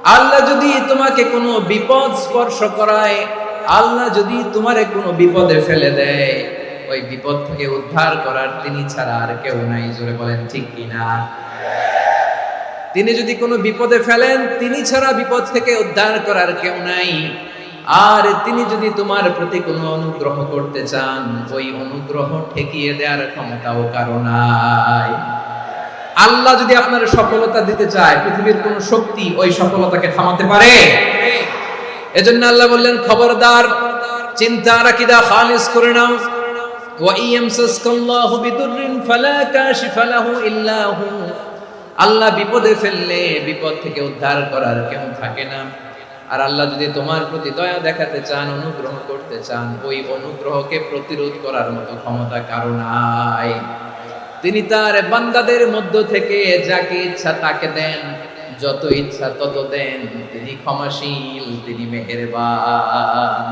আল্লাহ যদি তোমাকে কোনো বিপদ স্পর্শ করায়, আল্লাহ যদি তোমারে কোনো বিপদে ফেলে দেয়, ওই বিপদ থেকে উদ্ধার করার তিনি ছাড়া আর কেউ নাই। জোরে বলেন ঠিক কিনা? তিনি যদি কোনো বিপদে ফেলেন, তিনি ছাড়া বিপদ থেকে উদ্ধার করার কেউ নাই। আর তিনি যদি তোমার প্রতি কোনো অনুগ্রহ করতে চান, ওই অনুগ্রহ ঠেকিয়ে দেওয়ার ক্ষমতাও কারো নাই। আল্লাহ যদি আপনার সফলতা দিতে চায়, পৃথিবীর কোন শক্তি ওই সফলতাকে থামাতে পারে? এজন্য আল্লাহ বললেন, খবরদার, চিন্তা রাখিদা খালিস করে নাও। ওয়া ইয়ামসাসকাল্লাহু বিদুররিন ফালা কাশিফা লাহু ইল্লা হু। আল্লাহ বিপদে ফেললে বিপদ থেকে উদ্ধার করার কেউ থাকে না। আর আল্লাহ যদি তোমার প্রতি দয়া দেখাতে চান, অনুগ্রহ করতে চান, ওই অনুগ্রহকে প্রতিরোধ করার মতো ক্ষমতা কারো নাই। তিনি তার বান্দাদের মধ্য থেকে যাকে ইচ্ছা তাকে দেন, যত ইচ্ছা তত দেন। তিনি ক্ষমাশীল, তিনি মেহেরবান।